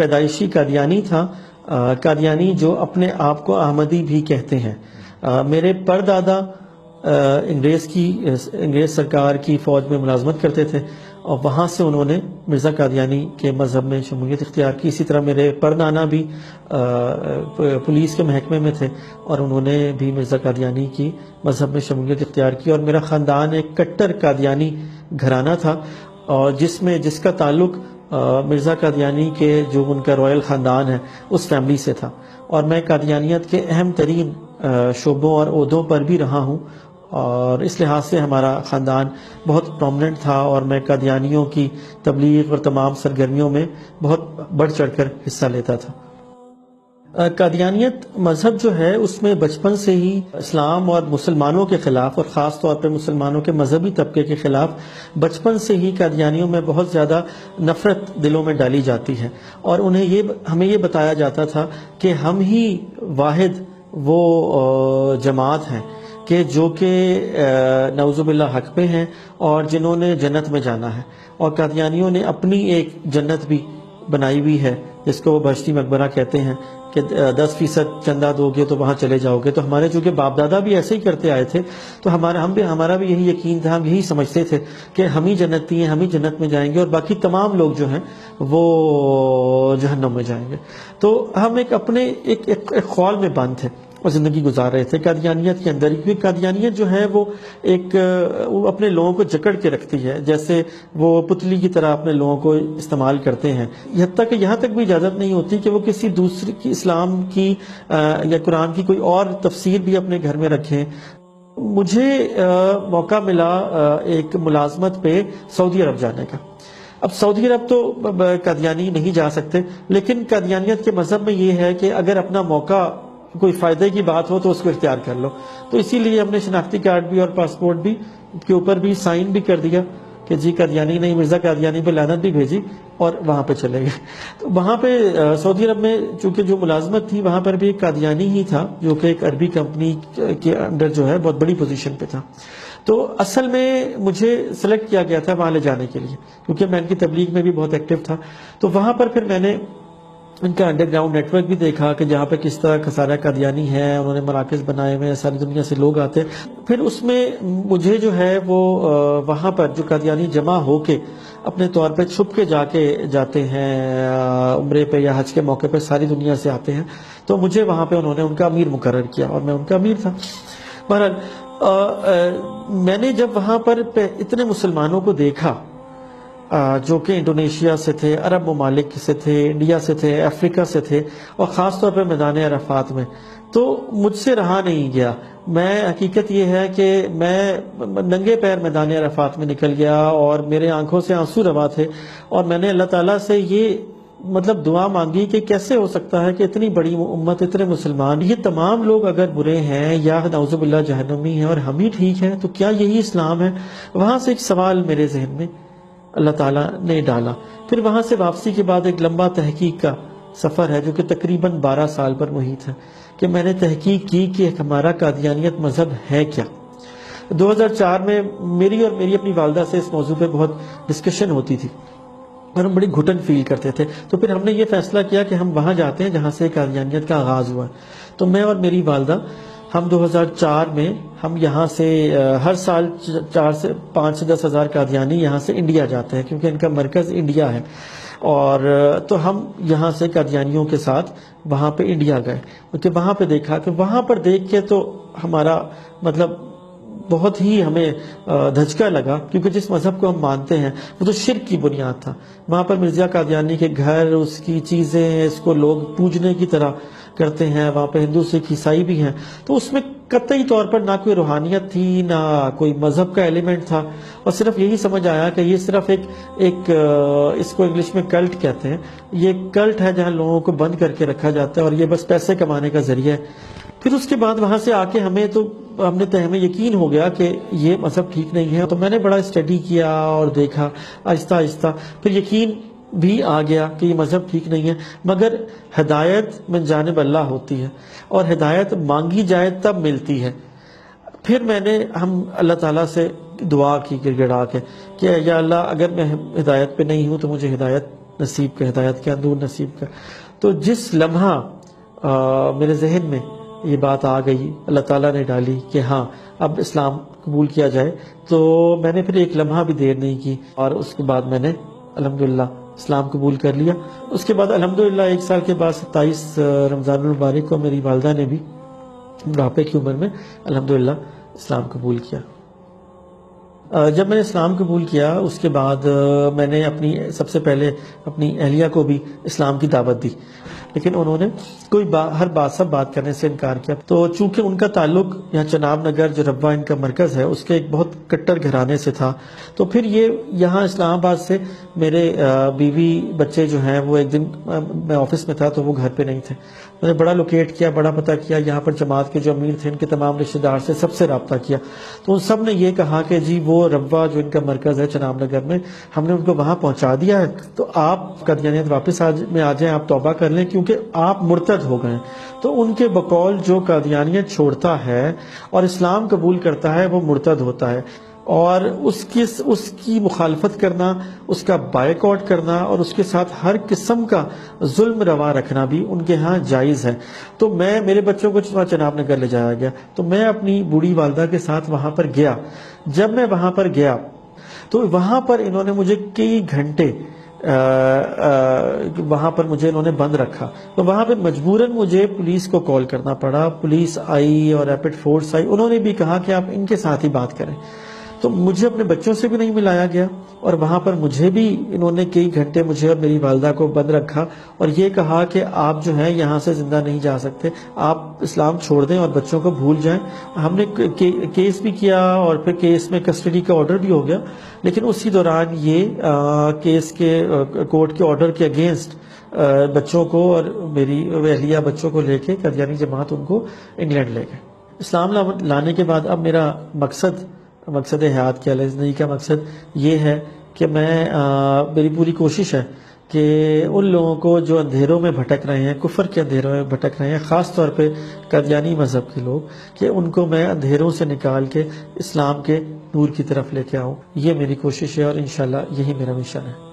پیدائشی قادیانی تھا، قادیانی جو اپنے آپ کو احمدی بھی کہتے ہیں۔ میرے پردادا انگریز سرکار کی فوج میں ملازمت کرتے تھے، اور وہاں سے انہوں نے مرزا قادیانی کے مذہب میں شمولیت اختیار کی۔ اسی طرح میرے پردانا بھی پولیس کے محکمے میں تھے، اور انہوں نے بھی مرزا قادیانی کی مذہب میں شمولیت اختیار کی، اور میرا خاندان ایک کٹر قادیانی گھرانہ تھا، اور جس کا تعلق مرزا قادیانی کے جو ان کا رائل خاندان ہے اس فیملی سے تھا، اور میں قادیانیت کے اہم ترین شعبوں اور عہدوں پر بھی رہا ہوں، اور اس لحاظ سے ہمارا خاندان بہت پرومننٹ تھا، اور میں قادیانیوں کی تبلیغ اور تمام سرگرمیوں میں بہت بڑھ چڑھ کر حصہ لیتا تھا۔ قادیانیت مذہب جو ہے اس میں بچپن سے ہی اسلام اور مسلمانوں کے خلاف، اور خاص طور پہ مسلمانوں کے مذہبی طبقے کے خلاف بچپن سے ہی قادیانیوں میں بہت زیادہ نفرت دلوں میں ڈالی جاتی ہے، اور ہمیں یہ بتایا جاتا تھا کہ ہم ہی واحد وہ جماعت ہیں کہ جو کہ نعوذ باللہ حق پہ ہیں اور جنہوں نے جنت میں جانا ہے، اور قادیانیوں نے اپنی ایک جنت بھی بنائی ہوئی ہے جس کو وہ بہشتی مقبرہ کہتے ہیں کہ 10% چندہ دو گے تو وہاں چلے جاؤ گے۔ تو ہمارے چونکہ باپ دادا بھی ایسے ہی کرتے آئے تھے، تو ہمارا بھی یہی یقین تھا، ہم یہی سمجھتے تھے کہ ہم ہی جنتی ہیں، ہم ہی جنت میں جائیں گے، اور باقی تمام لوگ جو ہیں وہ جہنم میں جائیں گے۔ تو ہم ایک خول میں بند تھے اور زندگی گزار رہے تھے قادیانیت کے اندر، کیونکہ قادیانیت جو ہے وہ وہ اپنے لوگوں کو جکڑ کے رکھتی ہے، جیسے وہ پتلی کی طرح اپنے لوگوں کو استعمال کرتے ہیں، یہاں تک بھی اجازت نہیں ہوتی کہ وہ کسی دوسری کی اسلام کی یا قرآن کی کوئی اور تفسیر بھی اپنے گھر میں رکھیں۔ مجھے موقع ملا ایک ملازمت پہ سعودی عرب جانے کا۔ اب سعودی عرب تو قادیانی نہیں جا سکتے، لیکن قادیانیت کے مذہب میں یہ ہے کہ اگر اپنا موقع کوئی فائدے کی بات ہو تو اس کو اختیار کر لو، تو اسی لیے ہم نے شناختی کارڈ بھی اور پاسپورٹ بھی کے اوپر بھی سائن بھی کر دیا کہ جی قادیانی نہیں، مرزا قادیانی پہ لعنت بھی بھیجی، اور وہاں پہ چلے گئے۔ تو وہاں پہ سعودی عرب میں چونکہ جو ملازمت تھی وہاں پر بھی ایک قادیانی ہی تھا جو کہ ایک عربی کمپنی کے انڈر جو ہے بہت بڑی پوزیشن پہ تھا۔ تو اصل میں مجھے سلیکٹ کیا گیا تھا وہاں لے جانے کے لیے، کیونکہ میں ان کی تبلیغ میں بھی بہت ایکٹیو تھا۔ تو وہاں پر پھر میں نے ان کا انڈر گراؤنڈ نیٹ ورک بھی دیکھا کہ جہاں پہ کس طرح خسارہ قادیانی ہے، انہوں نے مراکز بنائے ہوئے ہیں، ساری دنیا سے لوگ آتے ہیں۔ پھر اس میں مجھے جو ہے وہ وہاں پر جو قادیانی جمع ہو کے اپنے طور پہ چھپ کے جاتے ہیں عمرے پہ یا حج کے موقع پہ، ساری دنیا سے آتے ہیں، تو مجھے وہاں پہ انہوں نے ان کا امیر مقرر کیا، اور میں ان کا امیر تھا۔ بہرحال میں نے جب وہاں پر اتنے مسلمانوں کو دیکھا جو کہ انڈونیشیا سے تھے، عرب ممالک سے تھے، انڈیا سے تھے، افریقہ سے تھے، اور خاص طور پہ میدان عرفات میں، تو مجھ سے رہا نہیں گیا۔ حقیقت یہ ہے کہ میں ننگے پیر میدان عرفات میں نکل گیا، اور میرے آنکھوں سے آنسو روا تھے، اور میں نے اللہ تعالیٰ سے یہ دعا مانگی کہ کیسے ہو سکتا ہے کہ اتنی بڑی امت، اتنے مسلمان، یہ تمام لوگ اگر برے ہیں یا نعوذ باللہ جہنمی ہیں اور ہم ہی ٹھیک ہیں، تو کیا یہی اسلام ہے؟ وہاں سے ایک سوال میرے ذہن میں اللہ تعالیٰ نے ڈالا۔ پھر وہاں سے واپسی کے بعد ایک لمبا تحقیق کا سفر ہے جو کہ تقریباً 12 سال پر محیط ہے، کہ میں نے تحقیق کی کہ ہمارا قادیانیت مذہب ہے کیا۔ 2004 میں میری اور میری اپنی والدہ سے اس موضوع پہ بہت ڈسکشن ہوتی تھی، اور ہم بڑی گھٹن فیل کرتے تھے۔ تو پھر ہم نے یہ فیصلہ کیا کہ ہم وہاں جاتے ہیں جہاں سے قادیانیت کا آغاز ہوا ہے۔ تو میں اور میری والدہ ہم 2004 میں ہم یہاں سے ہر سال 5 سے 10 ہزار قادیانی یہاں سے انڈیا جاتے ہیں، کیونکہ ان کا مرکز انڈیا ہے، اور تو ہم یہاں سے قادیانیوں کے ساتھ وہاں پہ انڈیا گئے، کیونکہ وہاں پہ دیکھا کہ وہاں پر دیکھ کے تو ہمارا بہت ہی ہمیں دھچکا لگا، کیونکہ جس مذہب کو ہم مانتے ہیں وہ تو شرک کی بنیاد تھا۔ وہاں پر مرزا قادیانی کے گھر، اس کی چیزیں، اس کو لوگ پوجنے کی طرح کرتے ہیں، وہاں پہ ہندو سکھ عیسائی بھی ہیں، تو اس میں قطعی طور پر نہ کوئی روحانیت تھی، نہ کوئی مذہب کا ایلیمنٹ تھا، اور صرف یہی سمجھ آیا کہ یہ صرف ایک اس کو انگلش میں کلٹ کہتے ہیں، یہ کلٹ ہے جہاں لوگوں کو بند کر کے رکھا جاتا ہے، اور یہ بس پیسے کمانے کا ذریعہ ہے۔ پھر اس کے بعد وہاں سے آ کے ہمیں یقین ہو گیا کہ یہ مذہب ٹھیک نہیں ہے۔ تو میں نے بڑا اسٹڈی کیا اور دیکھا آہستہ آہستہ، پھر یقین بھی آ گیا کہ یہ مذہب ٹھیک نہیں ہے، مگر ہدایت من جانب اللہ ہوتی ہے، اور ہدایت مانگی جائے تب ملتی ہے۔ پھر ہم اللہ تعالیٰ سے دعا کی گڑ گڑا کے کہ یا اللہ اگر میں ہدایت پہ نہیں ہوں تو مجھے ہدایت نصیب کا، ہدایت کا نور نصیب کا. تو جس لمحہ میرے ذہن میں یہ بات آ گئی، اللہ تعالیٰ نے ڈالی کہ ہاں اب اسلام قبول کیا جائے، تو میں نے پھر ایک لمحہ بھی دیر نہیں کی اور اس کے بعد میں نے الحمدللہ اسلام قبول کر لیا. اس کے بعد الحمدللہ 1 سال کے بعد 27 رمضان المبارک کو میری والدہ نے بھی بڑھاپے کی عمر میں الحمدللہ اسلام قبول کیا. جب میں نے اسلام قبول کیا اس کے بعد میں نے سب سے پہلے اپنی اہلیہ کو بھی اسلام کی دعوت دی، لیکن انہوں نے سب بات کرنے سے انکار کیا. تو چونکہ ان کا تعلق یہاں چناب نگر جو ربوہ ان کا مرکز ہے اس کے ایک بہت کٹر گھرانے سے تھا، تو پھر یہ یہاں اسلام آباد سے میرے بیوی بچے جو ہیں وہ ایک دن میں آفس میں تھا تو وہ گھر پہ نہیں تھے. میں نے بڑا لوکیٹ کیا، بڑا پتہ کیا، یہاں پر جماعت کے جو امیر تھے ان کے تمام رشتہ دار سے سب سے رابطہ کیا. تو ان سب نے یہ کہا کہ جی وہ ربوہ جو ان کا مرکز ہے چناب نگر میں، ہم نے ان کو وہاں پہنچا دیا ہے، تو آپ قادیانیت واپس آ جائیں، آپ توبہ کر لیں کیونکہ آپ مرتد ہو گئے. تو ان کے بقول جو قادیانیت چھوڑتا ہے اور اسلام قبول کرتا ہے وہ مرتد ہوتا ہے، اور اس کی مخالفت کرنا، اس کا بائیکاٹ کرنا اور اس کے ساتھ ہر قسم کا ظلم روا رکھنا بھی ان کے ہاں جائز ہے. تو میرے بچوں کو چناب نگر لے جایا گیا، تو میں اپنی بوڑھی والدہ کے ساتھ وہاں پر گیا. جب میں وہاں پر گیا تو وہاں پر انہوں نے مجھے کئی گھنٹے وہاں پر مجھے انہوں نے بند رکھا. تو وہاں پہ مجبوراً مجھے پولیس کو کال کرنا پڑا. پولیس آئی اور ریپڈ فورس آئی، انہوں نے بھی کہا کہ آپ ان کے ساتھ ہی بات کریں. تو مجھے اپنے بچوں سے بھی نہیں ملایا گیا، اور وہاں پر مجھے بھی انہوں نے کئی گھنٹے مجھے اور میری والدہ کو بند رکھا اور یہ کہا کہ آپ جو ہیں یہاں سے زندہ نہیں جا سکتے، آپ اسلام چھوڑ دیں اور بچوں کو بھول جائیں. ہم نے کیس بھی کیا اور پھر کیس میں کسٹڈی کا آرڈر بھی ہو گیا، لیکن اسی دوران یہ کیس کے کورٹ کے آرڈر کے اگینسٹ بچوں کو اور میری اہلیہ بچوں کو لے کے قادیانی جماعت ان کو انگلینڈ لے گئے. اسلام لانے کے بعد اب میرا مقصد حیات کیا ہے، زندگی کا مقصد یہ ہے کہ میری پوری کوشش ہے کہ ان لوگوں کو جو اندھیروں میں بھٹک رہے ہیں، کفر کے اندھیروں میں بھٹک رہے ہیں، خاص طور پہ قادیانی مذہب کے لوگ، کہ ان کو میں اندھیروں سے نکال کے اسلام کے نور کی طرف لے کے آؤں. یہ میری کوشش ہے اور انشاءاللہ یہی میرا مشن ہے.